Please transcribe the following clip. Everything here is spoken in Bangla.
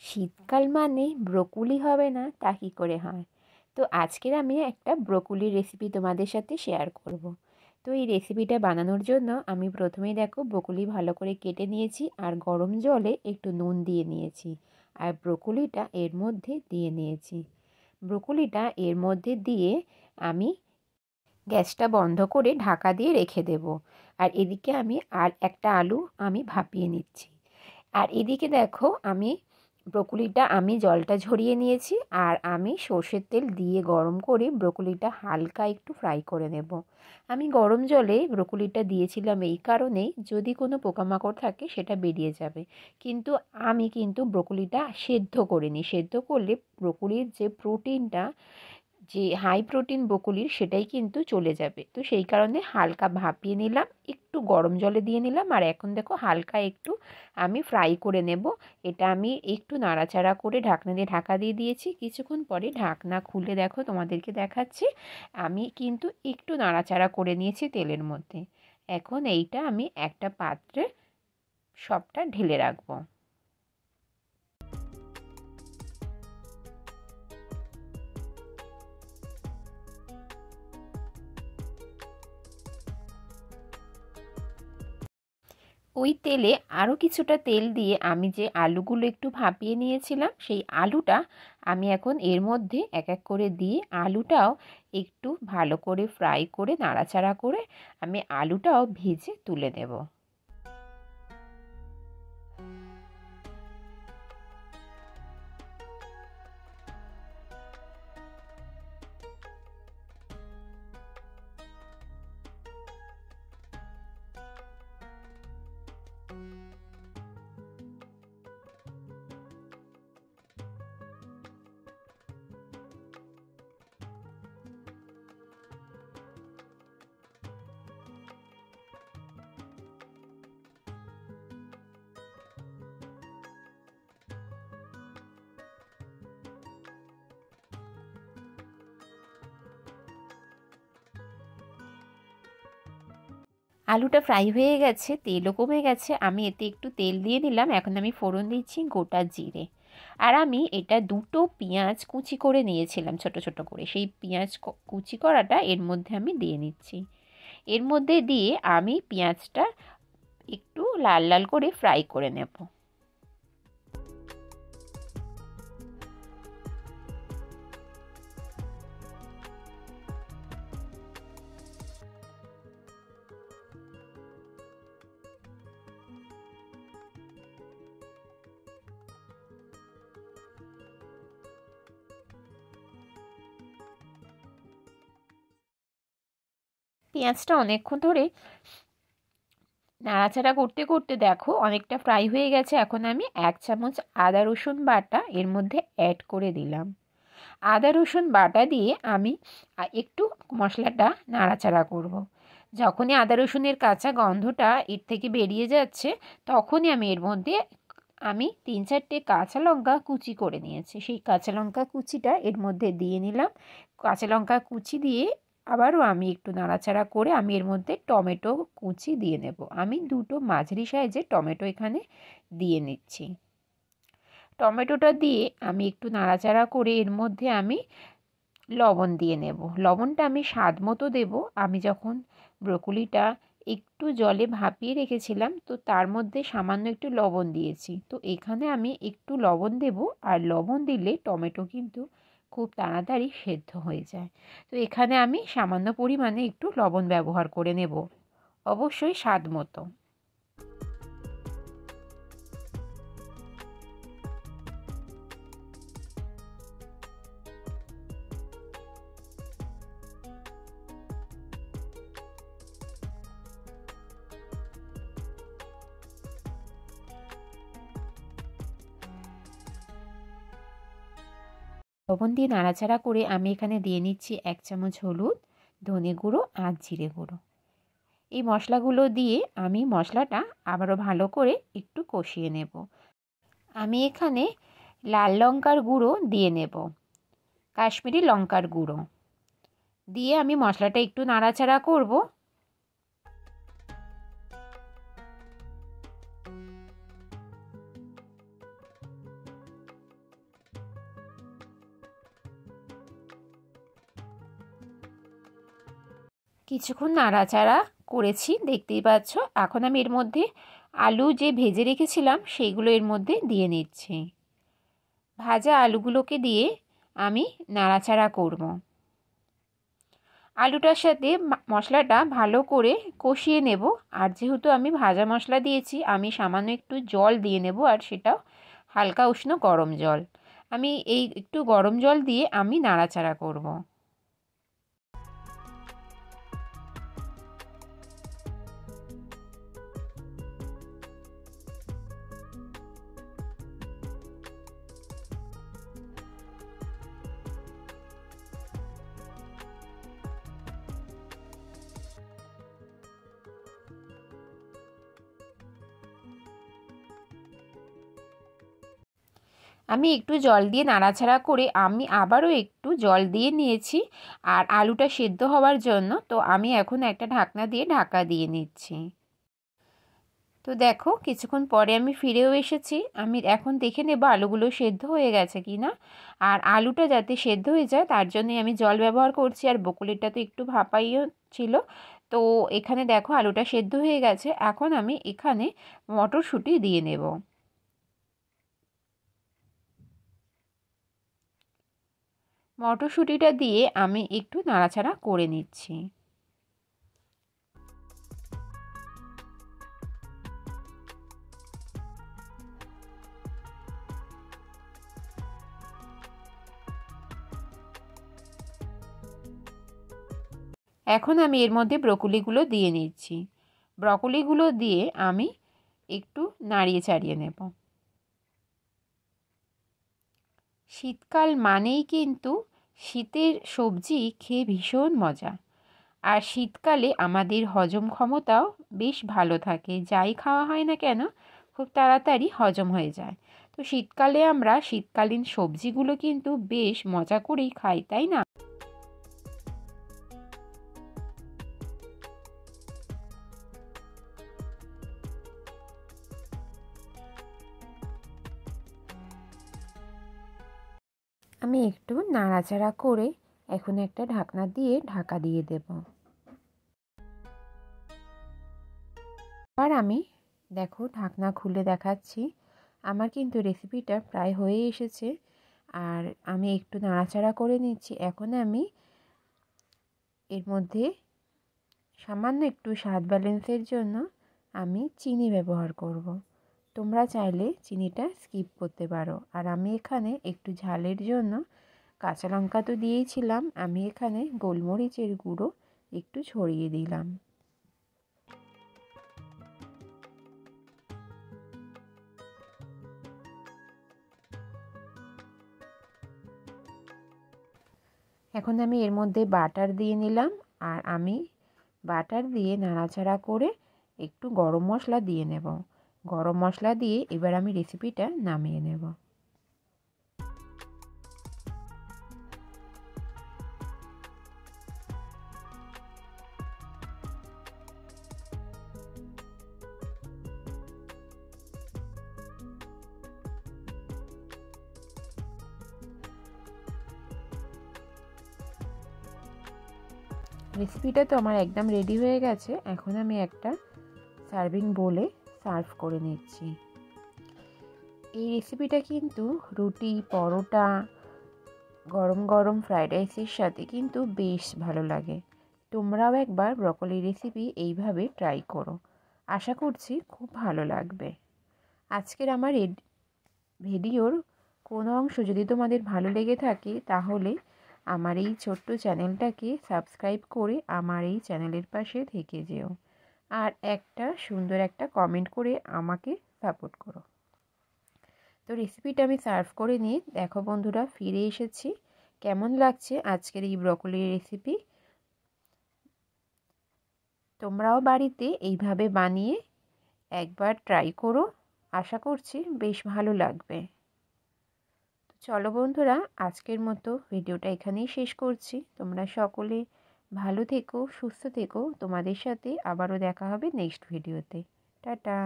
শীতকাল মানে ব্রোকলি হবে না তা কী করে হয়। তো আজকের আমি একটা ব্রোকলির রেসিপি তোমাদের সাথে শেয়ার করব। তো এই রেসিপিটা বানানোর জন্য আমি প্রথমেই দেখো ব্রোকলি ভালো করে কেটে নিয়েছি আর গরম জলে একটু নুন দিয়ে নিয়েছি আর ব্রোকলিটা এর মধ্যে দিয়ে নিয়েছি। ব্রোকলিটা এর মধ্যে দিয়ে আমি গ্যাসটা বন্ধ করে ঢাকা দিয়ে রেখে দেব। আর এদিকে আমি আর একটা আলু আমি ভাপিয়ে নিচ্ছি। আর এদিকে দেখো আমি ব্রোকলিটা আমি জলটা ঝরিয়ে নিয়েছি আর আমি সর্ষের তেল দিয়ে গরম করে ব্রোকলিটা হালকা একটু ফ্রাই করে নেব। আমি গরম জলে ব্রোকলিটা দিয়েছিলাম এই কারণেই, যদি কোনো পোকামাকড় থাকে সেটা বেরিয়ে যাবে। কিন্তু আমি ব্রোকলিটা সেদ্ধ করিনি। সেদ্ধ করলে ব্রোকলির যে প্রোটিনটা, যে হাই প্রোটিন ব্রোকলির, সেটাই কিন্তু চলে যাবে। তো সেই কারণে হালকা ভাপিয়ে নিলাম, একটু গরম জলে দিয়ে নিলাম আর এখন দেখো হালকা একটু আমি ফ্রাই করে নেব। এটা আমি একটু নাড়াচাড়া করে ঢাকনা দিয়ে ঢাকা দিয়ে দিয়েছি। কিছুক্ষণ পরে ঢাকনা খুলে দেখো তোমাদেরকে দেখাচ্ছি, আমি কিন্তু একটু নাড়াচাড়া করে নিয়েছি তেলের মধ্যে। এখন এইটা আমি একটা পাত্রে সবটা ঢেলে রাখবো। ওই তেলে আরও কিছুটা তেল দিয়ে আমি যে আলুগুলো একটু ভাপিয়ে নিয়েছিলাম, সেই আলুটা আমি এখন এর মধ্যে এক এক করে দিয়ে আলুটাও একটু ভালো করে ফ্রাই করে নাড়াচাড়া করে আমি আলুটাও ভেজে তুলে নেব। আলুটা ফ্রাই হয়ে গেছে, তেলও কমে গেছে। আমি এতে একটু তেল দিয়ে নিলাম। এখন আমি ফোড়ন দিচ্ছি গোটা জিরে। আর আমি এটা দুটো পেঁয়াজ কুচি করে নিয়েছিলাম ছোট ছোট করে, সেই পেঁয়াজ কুচি করাটা এর মধ্যে আমি দিয়ে নিচ্ছি। এর মধ্যে দিয়ে আমি পেঁয়াজটা একটু লাল লাল করে ফ্রাই করে নেব। পেঁয়াজটা অনেকক্ষণ ধরে নাড়াচাড়া করতে করতে দেখো অনেকটা ফ্রাই হয়ে গেছে। এখন আমি 1 চামচ আদা রসুন বাটা এর মধ্যে অ্যাড করে দিলাম। আদা রসুন বাটা দিয়ে আমি একটু মশলাটা নাড়াচাড়া করব। যখনই আদা রসুনের কাঁচা গন্ধটা এর থেকে বেরিয়ে যাচ্ছে, তখনই আমি এর মধ্যে 3-4টে কাঁচা লঙ্কা কুচি করে নিয়েছি, সেই কাঁচা লঙ্কা কুচিটা এর মধ্যে দিয়ে নিলাম। কাঁচা লঙ্কা কুচি দিয়ে আবারও আমি একটু নাড়াচাড়া করে আমি এর মধ্যে টমেটো কুচি দিয়ে নেব। আমি দুটো মাঝারি সাইজের টমেটো এখানে দিয়ে নিচ্ছি। টমেটোটা দিয়ে আমি একটু নাড়াচাড়া করে এর মধ্যে আমি লবণ দিয়ে নেব। লবণটা আমি স্বাদ মতো দেব। আমি যখন ব্রোকলিটা একটু জলে ভাপিয়ে রেখেছিলাম, তো তার মধ্যে সামান্য একটু লবণ দিয়েছি। তো এখানে আমি একটু লবণ দেব, আর লবণ দিলে টমেটো কিন্তু খুব তাড়াতাড়ি সেদ্ধ হয়ে যায়। তো এখানে আমি সামান্য পরিমাণে একটু লবণ ব্যবহার করে নেব, অবশ্যই স্বাদ মতো। লবণ দিয়ে নাড়াচাড়া করে আমি এখানে দিয়ে নিচ্ছি 1 চামচ হলুদ, ধনে গুঁড়ো আর জিরে গুঁড়ো। এই মশলাগুলো দিয়ে আমি মশলাটা আবারও ভালো করে একটু কষিয়ে নেব। আমি এখানে লাল লঙ্কার গুঁড়ো দিয়ে নেব, কাশ্মীরি লঙ্কার গুঁড়ো দিয়ে আমি মশলাটা একটু নাড়াচাড়া করব। কিছুক্ষণ নাড়াচাড়া করেছি, দেখতেই পাচ্ছ। এখন আমি এর মধ্যে আলু যে ভেজে রেখেছিলাম সেইগুলো এর মধ্যে দিয়ে নিচ্ছি। ভাজা আলুগুলোকে দিয়ে আমি নাড়াচাড়া করব। আলুটার সাথে মশলাটা ভালো করে কষিয়ে নেব। আর যেহেতু আমি ভাজা মশলা দিয়েছি, আমি সামান্য একটু জল দিয়ে নেব, আর সেটাও হালকা উষ্ণ গরম জল। আমি এই একটু গরম জল দিয়ে আমি নাড়াচাড়া করব। আমি একটু জল দিয়ে নাড়াচাড়া করে আমি আবারও একটু জল দিয়ে নিয়েছি আর আলুটা সেদ্ধ হওয়ার জন্য। তো আমি এখন একটা ঢাকনা দিয়ে ঢাকা দিয়ে নিচ্ছি। তো দেখো কিছুক্ষণ পরে আমি ফিরেও এসেছি। আমি এখন দেখে নেব আলুগুলো সেদ্ধ হয়ে গেছে কি না। আর আলুটা যাতে সেদ্ধ হয়ে যায় তার জন্যই আমি জল ব্যবহার করছি। আর বকুলিটা তো একটু ভাপাইও ছিল। তো এখানে দেখো আলুটা সেদ্ধ হয়ে গেছে। এখন আমি এখানে মটরশুঁটি দিয়ে নেব। মটরশুঁটিটা দিয়ে আমি একটু নাড়াচাড়া করে নিচ্ছি। এখন আমি এর মধ্যে ব্রকোলিগুলো দিয়ে নিচ্ছি। ব্রকোলিগুলো দিয়ে আমি একটু নাড়িয়ে চাড়িয়ে নেব। শীতকাল মানেই কিন্তু শীতের সবজি খেয়ে ভীষণ মজা। আর শীতকালে আমাদের হজম ক্ষমতাও বেশ ভালো থাকে। যাই খাওয়া হয় না কেন খুব তাড়াতাড়ি হজম হয়ে যায়। তো শীতকালে আমরা শীতকালীন সবজিগুলো কিন্তু বেশ মজা করেই খাই, তাই না? আমি একটু নাড়াচাড়া করে এখন একটা ঢাকনা দিয়ে ঢাকা দিয়ে দেব। আর আমি দেখো ঢাকনা খুলে দেখাচ্ছি। আমার কিন্তু রেসিপিটা প্রায় হয়ে এসেছে। আর আমি একটু নাড়াচাড়া করে নিচ্ছি। এখন আমি এর মধ্যে সামান্য একটু স্বাদ ব্যালেন্সের জন্য আমি চিনি ব্যবহার করব। তোমরা চাইলে চিনিটা স্কিপ করতে পারো। আর আমি এখানে একটু ঝালের জন্য কাঁচা লঙ্কা তো দিয়েছিলাম, আমি এখানে গোলমরিচের গুঁড়ো একটু ছড়িয়ে দিলাম। এখন আমি এর মধ্যে বাটার দিয়ে নিলাম। আর আমি বাটার দিয়ে নাড়াচাড়া করে একটু গরম মশলা দিয়ে নেব। গরম মশলা দিয়ে এবার আমি রেসিপিটা নামিয়ে নেব। রেসিপিটা তো আমার একদম রেডি হয়ে গেছে। এখন আমি একটা সার্ভিং বোলে সার্ভ করে নিচ্ছি। এই রেসিপিটা কিন্তু রুটি, পরোটা, গরম গরম ফ্রাইড রাইসের সাথে কিন্তু বেশ ভালো লাগে। তোমরাও একবার ব্রকলি রেসিপি এইভাবে ট্রাই করো। আশা করছি খুব ভালো লাগবে। আজকের আমার ভিডিওর কোনো অংশ যদি তোমাদের ভালো লেগে থাকে তাহলে আমার এই ছোট্ট চ্যানেলটাকে সাবস্ক্রাইব করে আমার এই চ্যানেলের পাশে থেকে যেও। আর একটা সুন্দর একটা কমেন্ট করে আমাকে সাপোর্ট করো। তো রেসিপিটা আমি সার্ভ করে নিয়ে দেখো বন্ধুরা ফিরে এসেছি। কেমন লাগছে আজকের এই ব্রকলির রেসিপি? তোমরাও বাড়িতে এইভাবে বানিয়ে একবার ট্রাই করো। আশা করছি বেশ ভালো লাগবে। চলো বন্ধুরা, আজকের মতো ভিডিওটা এখানেই শেষ করছি। তোমরা সকলে ভালো থেকো, সুস্থ থেকো। তোমাদের সাথে আবারও দেখা হবে নেক্সট ভিডিওতে। টাটা।